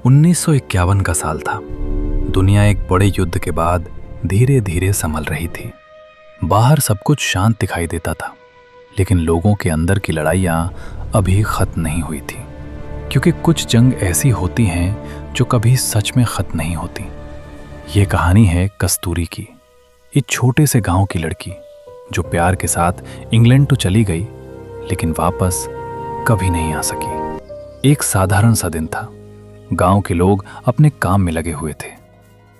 1951 का साल था। दुनिया एक बड़े युद्ध के बाद धीरे धीरे संभल रही थी। बाहर सब कुछ शांत दिखाई देता था, लेकिन लोगों के अंदर की लड़ाइयाँ अभी खत्म नहीं हुई थी। क्योंकि कुछ जंग ऐसी होती हैं जो कभी सच में खत्म नहीं होती। ये कहानी है कस्तूरी की, एक छोटे से गांव की लड़की जो प्यार के साथ इंग्लैंड तो चली गई, लेकिन वापस कभी नहीं आ सकी। एक साधारण सा दिन था। गांव के लोग अपने काम में लगे हुए थे।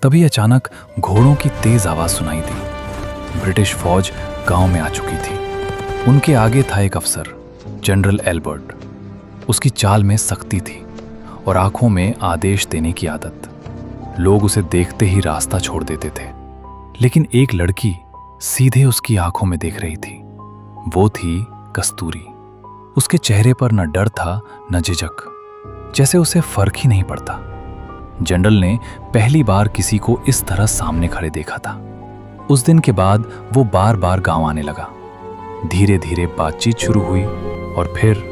तभी अचानक घोड़ों की तेज आवाज सुनाई दी। ब्रिटिश फौज गांव में आ चुकी थी। उनके आगे था एक अफसर, जनरल एल्बर्ट। उसकी चाल में सख्ती थी और आंखों में आदेश देने की आदत। लोग उसे देखते ही रास्ता छोड़ देते थे, लेकिन एक लड़की सीधे उसकी आंखों में देख रही थी। वो थी कस्तूरी। उसके चेहरे पर न डर था न झिझक, जैसे उसे फर्क ही नहीं पड़ता। जनरल ने पहली बार किसी को इस तरह सामने खड़े देखा था। उस दिन के बाद वो बार बार गांव आने लगा। धीरे धीरे बातचीत शुरू हुई और फिर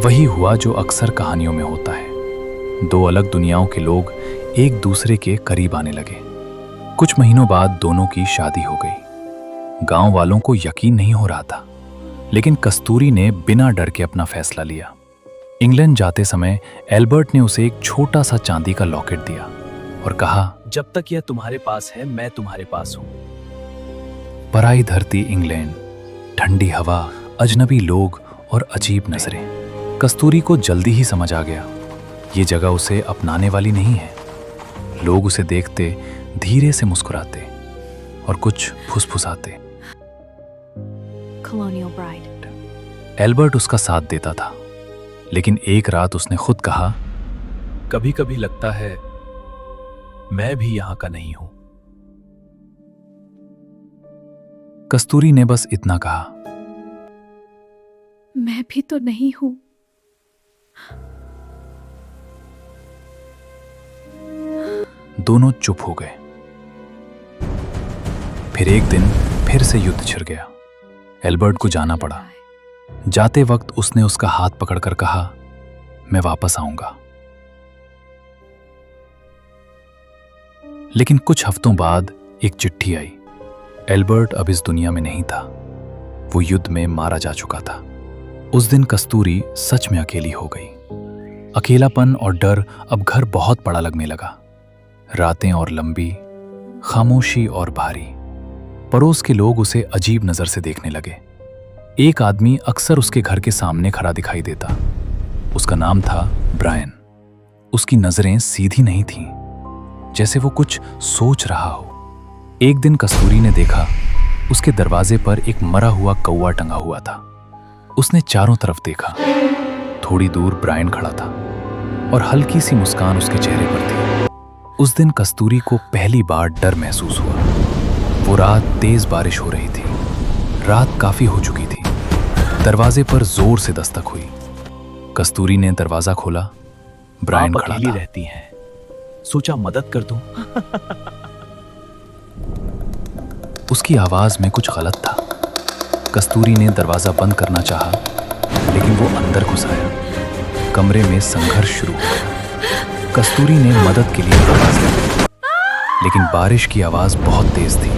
वही हुआ जो अक्सर कहानियों में होता है। दो अलग दुनियाओं के लोग एक दूसरे के करीब आने लगे। कुछ महीनों बाद दोनों की शादी हो गई। गांव वालों को यकीन नहीं हो रहा था, लेकिन कस्तूरी ने बिना डर के अपना फैसला लिया। इंग्लैंड जाते समय एल्बर्ट ने उसे एक छोटा सा चांदी का लॉकेट दिया और कहा, जब तक यह तुम्हारे पास है मैं तुम्हारे पास हूं। पराई धरती इंग्लैंड, ठंडी हवा, अजनबी लोग और अजीब नजरें। कस्तूरी को जल्दी ही समझ आ गया, ये जगह उसे अपनाने वाली नहीं है। लोग उसे देखते धीरे से मुस्कुराते और कुछ फुसफुसाते। एल्बर्ट उसका साथ देता था, लेकिन एक रात उसने खुद कहा, कभी कभी लगता है मैं भी यहां का नहीं हूं। कस्तूरी ने बस इतना कहा, मैं भी तो नहीं हूं। दोनों चुप हो गए। फिर एक दिन फिर से युद्ध छिड़ गया। एल्बर्ट को जाना पड़ा। जाते वक्त उसने उसका हाथ पकड़कर कहा, मैं वापस आऊंगा। लेकिन कुछ हफ्तों बाद एक चिट्ठी आई। एल्बर्ट अब इस दुनिया में नहीं था। वो युद्ध में मारा जा चुका था। उस दिन कस्तूरी सच में अकेली हो गई। अकेलापन और डर अब घर बहुत बड़ा लगने लगा। रातें और लंबी, खामोशी और भारी। पड़ोस के लोग उसे अजीब नजर से देखने लगे। एक आदमी अक्सर उसके घर के सामने खड़ा दिखाई देता। उसका नाम था ब्रायन। उसकी नजरें सीधी नहीं थीं, जैसे वो कुछ सोच रहा हो। एक दिन कस्तूरी ने देखा, उसके दरवाजे पर एक मरा हुआ कौवा टंगा हुआ था। उसने चारों तरफ देखा। थोड़ी दूर ब्रायन खड़ा था और हल्की सी मुस्कान उसके चेहरे पर थी। उस दिन कस्तूरी को पहली बार डर महसूस हुआ। वो रात तेज बारिश हो रही थी। रात काफी हो चुकी थी। दरवाजे पर जोर से दस्तक हुई। कस्तूरी ने दरवाजा खोला। ब्रायन खड़ा अकेली था। रहती हैं, सोचा मदद कर दूं। उसकी आवाज में कुछ गलत था। कस्तूरी ने दरवाजा बंद करना चाहा, लेकिन वो अंदर घुस आया। कमरे में संघर्ष शुरू हो गया। कस्तूरी ने मदद के लिए आवाज दी, लेकिन बारिश की आवाज बहुत तेज थी।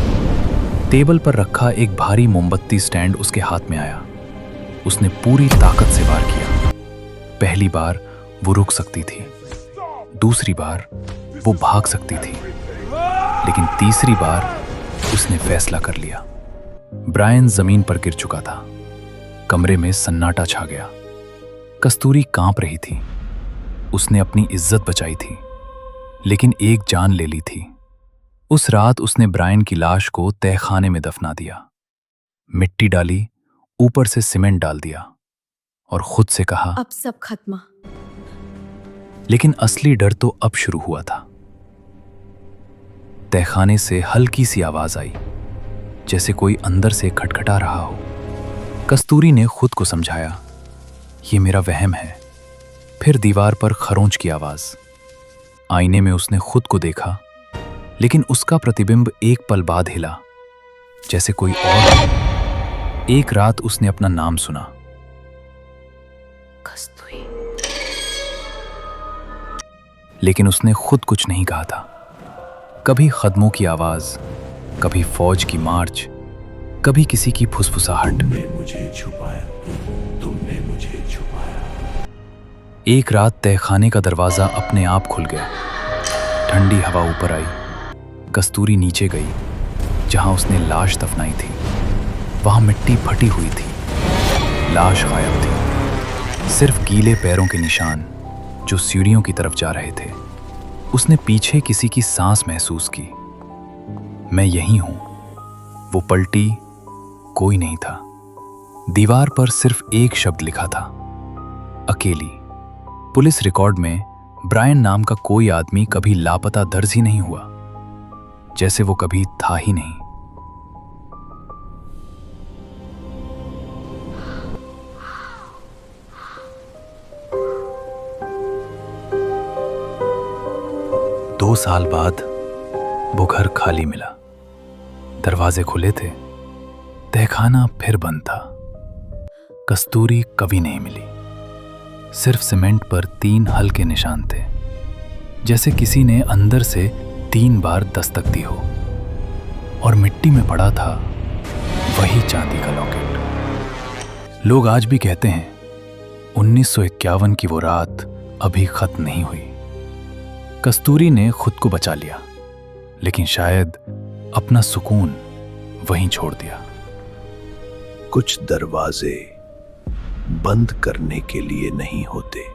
टेबल पर रखा एक भारी मोमबत्ती स्टैंड उसके हाथ में आया। उसने पूरी ताकत से वार किया। पहली बार वो रुक सकती थी, दूसरी बार वो भाग सकती थी, लेकिन तीसरी बार उसने फैसला कर लिया। ब्रायन जमीन पर गिर चुका था। कमरे में सन्नाटा छा गया। कस्तूरी कांप रही थी। उसने अपनी इज्जत बचाई थी, लेकिन एक जान ले ली थी। उस रात उसने ब्रायन की लाश को तहखाने में दफना दिया। मिट्टी डाली, ऊपर से सीमेंट डाल दिया और खुद से कहा, अब सब खत्म। लेकिन असली डर तो अब शुरू हुआ था। तहखाने से हल्की सी आवाज आई, जैसे कोई अंदर से खटखटा रहा हो। कस्तूरी ने खुद को समझाया, ये मेरा वहम है। फिर दीवार पर खरोंच की आवाज। आईने में उसने खुद को देखा, लेकिन उसका प्रतिबिंब एक पल बाद हिला, जैसे कोई और। एक रात उसने अपना नाम सुना, कस्तूरी। लेकिन उसने खुद कुछ नहीं कहा था। कभी कदमों की आवाज, कभी फौज की मार्च, कभी किसी की फुसफुसाहट। मुझे छुपाया, तुमने मुझे छुपाया। एक रात तहखाने का दरवाजा अपने आप खुल गया। ठंडी हवा ऊपर आई। कस्तूरी नीचे गई जहां उसने लाश दफनाई थी। वहां मिट्टी फटी हुई थी, लाश गायब थी, सिर्फ गीले पैरों के निशान जो सीढ़ियों की तरफ जा रहे थे। उसने पीछे किसी की सांस महसूस की। मैं यहीं हूं। वो पलटी, कोई नहीं था। दीवार पर सिर्फ एक शब्द लिखा था, अकेली। पुलिस रिकॉर्ड में ब्रायन नाम का कोई आदमी कभी लापता दर्ज ही नहीं हुआ, जैसे वो कभी था ही नहीं। दो साल बाद वो घर खाली मिला। दरवाजे खुले थे, तहखाना फिर बंद था। कस्तूरी कभी नहीं मिली। सिर्फ सीमेंट पर 3 हल्के निशान थे, जैसे किसी ने अंदर से 3 बार दस्तक दी हो। और मिट्टी में पड़ा था वही चांदी का लॉकेट। लोग आज भी कहते हैं 1951 की वो रात अभी खत्म नहीं हुई। कस्तूरी ने खुद को बचा लिया, लेकिन शायद अपना सुकून वहीं छोड़ दिया। कुछ दरवाजे बंद करने के लिए नहीं होते,